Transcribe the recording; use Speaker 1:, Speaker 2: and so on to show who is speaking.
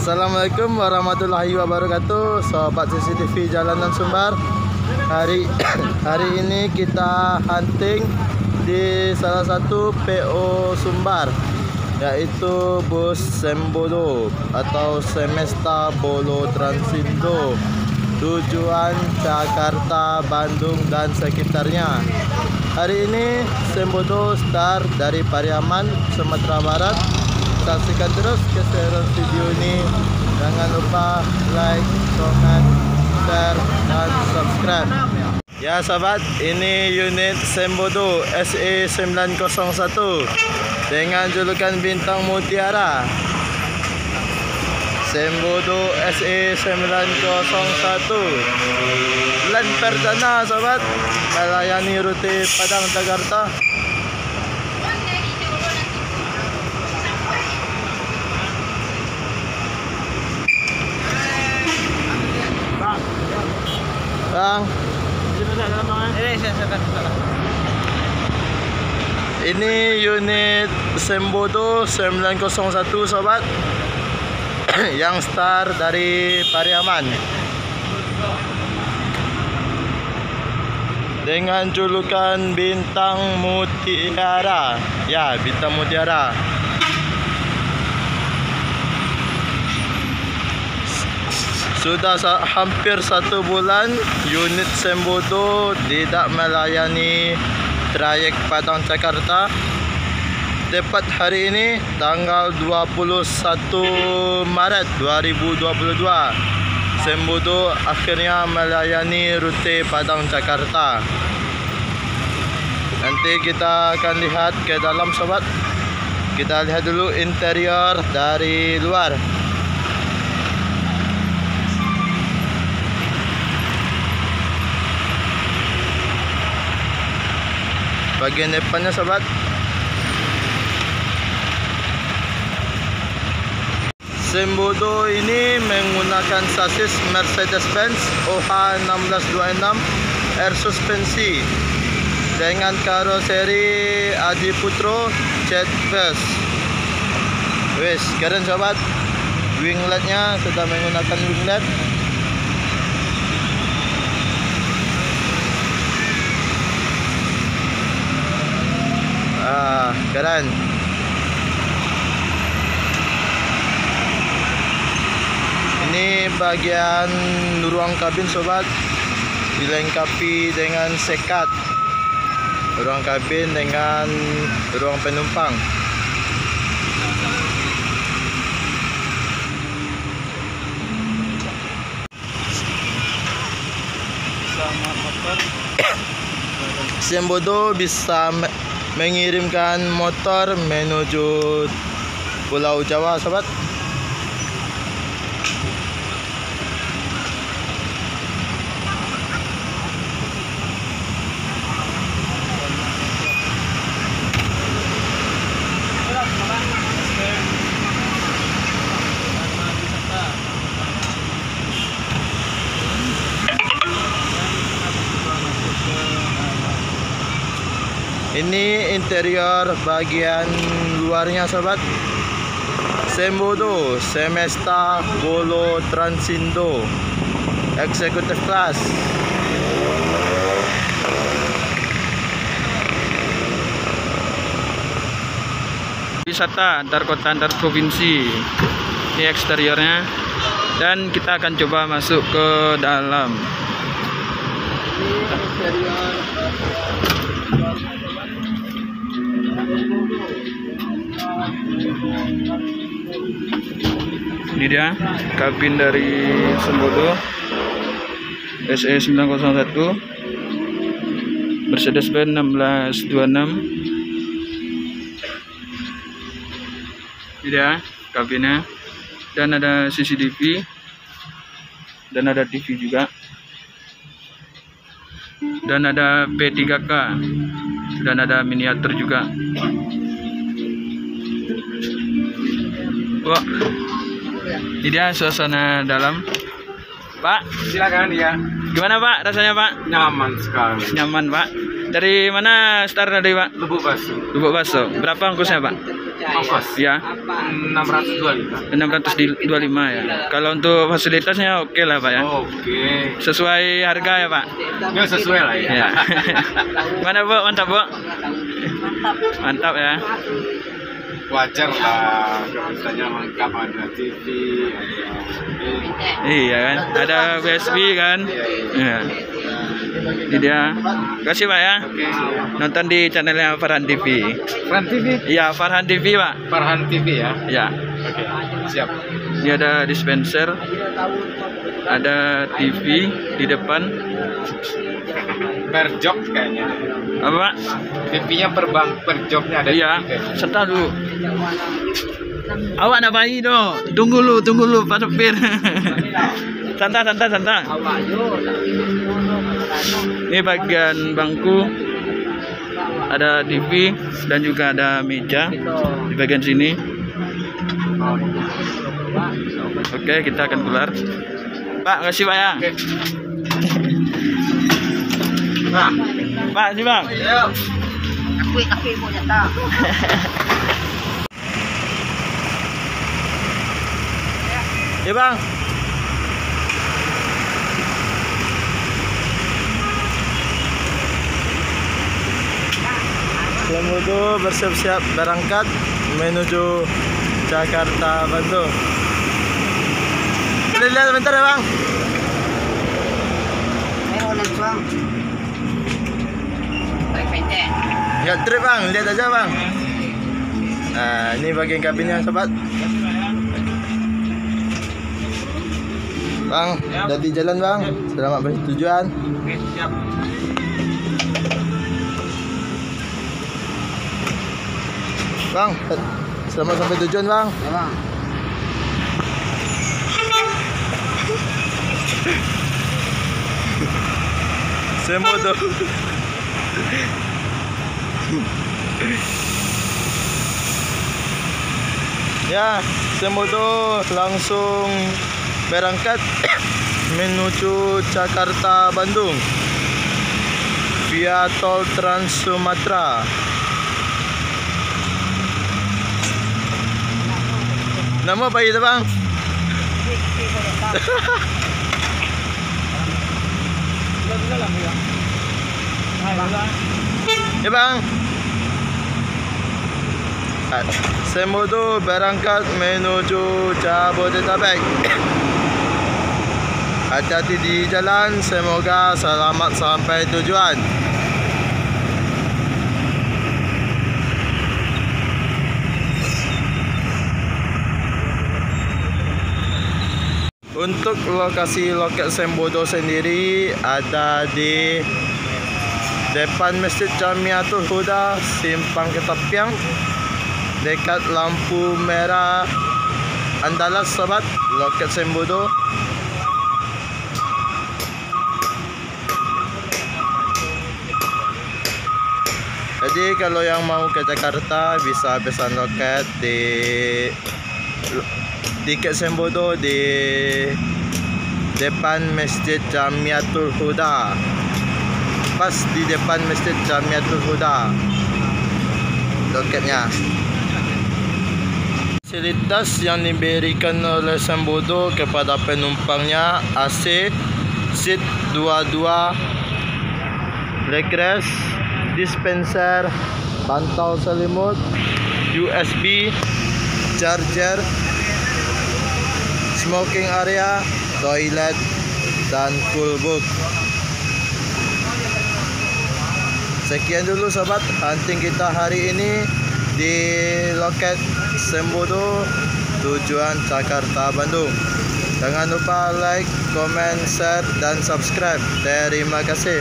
Speaker 1: Assalamualaikum warahmatullahi wabarakatuh, sobat CCTV Jalanan Sumbar. Hari ini kita hunting di salah satu PO Sumbar, yaitu bus Sembodo atau Semesta Bolo Transindo, tujuan Jakarta, Bandung dan sekitarnya. Hari ini Sembodo start dari Pariaman, Sumatera Barat. Saksikan terus keseruan video ini. Jangan lupa like, comment, share, dan subscribe. Ya sahabat, ini unit Sembodo SE901 dengan julukan Bintang Mutiara. Sembodo SE901 bulan perdana sahabat, melayani rute Padang Jakarta. Bang, ini unit Sembodo 901 sobat, yang start dari Pariaman dengan julukan Bintang Mutiara. Ya, Bintang Mutiara. Sudah hampir 1 bulan unit Sembodo tidak melayani trayek Padang Jakarta. Tepat hari ini tanggal 21 Maret 2022, Sembodo akhirnya melayani rute Padang Jakarta. Nanti kita akan lihat ke dalam sobat. Kita lihat dulu interior dari luar. Bagian depannya sobat. Sembodo ini menggunakan sasis Mercedes-Benz OH1626 air suspensi dengan karoseri Adi Putro Jet Bus. Wes, keren sobat. Wingletnya sudah menggunakan winglet. Keren. Ini bagian ruang kabin sobat, dilengkapi dengan sekat. Ruang kabin dengan ruang penumpang. Sembodo bisa mengirimkan motor menuju Pulau Jawa sobat. Ini interior bagian luarnya sobat. Sembodo Semesta Bolo Transindo Executive Class.
Speaker 2: Wisata antar kota antar provinsi. Ini eksteriornya, dan kita akan coba masuk ke dalam. Ini dia kabin dari Sembodo SE901 Mercedes-Benz 1626. Ini dia kabinnya, dan ada CCTV dan ada TV juga, dan ada P3K dan ada miniatur juga. Wah, ini dia suasana dalam. Pak,
Speaker 3: Silakan ya.
Speaker 2: gimana Pak rasanya Pak?
Speaker 3: Nyaman sekali.
Speaker 2: Nyaman Pak. Dari mana start tadi, Pak?
Speaker 3: Lubuk Baso.
Speaker 2: Lubuk Baso. Berapa ongkosnya, Pak?
Speaker 3: Ongkos
Speaker 2: Ya,
Speaker 3: 625.
Speaker 2: 625 ya. Kalau untuk fasilitasnya oke lah, Pak ya.
Speaker 3: Oke.
Speaker 2: Sesuai harga ya, Pak?
Speaker 3: Ya sesuai lah ya.
Speaker 2: Ya. Mana, Bu? Mantap, Bu? Mantap ya.
Speaker 3: Wajar lah, kebutuhannya lengkap, ada TV, ada
Speaker 2: Iya kan, ada USB kan. Ya. Ini dia. Kasih, Pak ya.
Speaker 3: Oke.
Speaker 2: Nonton di channelnya Farhan TV.
Speaker 3: Farhan TV.
Speaker 2: Iya, Farhan TV, Pak.
Speaker 3: Farhan TV ya.
Speaker 2: Ya.
Speaker 3: Oke. Siap.
Speaker 2: Ini ada dispenser, ada TV di depan.
Speaker 3: Per jok kayaknya.
Speaker 2: Apa, Pak?
Speaker 3: TV-nya per joknya ada.
Speaker 2: Iya.
Speaker 3: TV kayaknya.
Speaker 2: Serta dulu. Awak nak bayi doh. Tunggu lu, Pak Sopir. Santai. Ini bagian bangku, ada TV dan juga ada meja di bagian sini. Oke, kita akan keluar. Pak, kasih, Pak ya.
Speaker 3: Oke.
Speaker 2: Pak, sih, Bang.
Speaker 4: Aku mau nyata.
Speaker 1: Ya, Bang. Sembodo bersiap-siap berangkat menuju Jakarta, Bandung. Boleh lihat sebentar ya, Bang?
Speaker 4: Ulang bang. Tarik pencet.
Speaker 1: Nggak trip, Bang, lihat aja, Bang. Nah, ini bagian kabinnya, sobat. Bang, udah di jalan, Bang. Selamat bertujuan.
Speaker 3: Oke, siap.
Speaker 1: Bang, selamat sampai tujuan, Bang.
Speaker 4: Ya bang.
Speaker 1: Sembodo. Ya, Sembodo langsung berangkat menuju Jakarta, Bandung via tol Trans Sumatera. Nama apa itu, Bang? Ya, Bang. Sembodo berangkat menuju Jabodetabek. Hati-hati di jalan, semoga selamat sampai tujuan. Untuk lokasi loket Sembodo sendiri ada di depan Masjid Jamiatul Huda, Simpang Ketapiang, dekat lampu merah Andalas, sobat, loket Sembodo. Jadi kalau yang mau ke Jakarta bisa pesan loket di tiket Sembodo di depan Masjid Jamiatul Huda. Pas di depan Masjid Jamiatul Huda loketnya. Fasilitas yang diberikan oleh Sembodo kepada penumpangnya: AC, seat 22, legress, dispenser, bantal selimut, USB, charger, smoking area, toilet, dan cool book. Sekian dulu, sobat, hunting kita hari ini di loket Sembodo tujuan Jakarta, Bandung. Jangan lupa like, comment, share, dan subscribe. Terima kasih.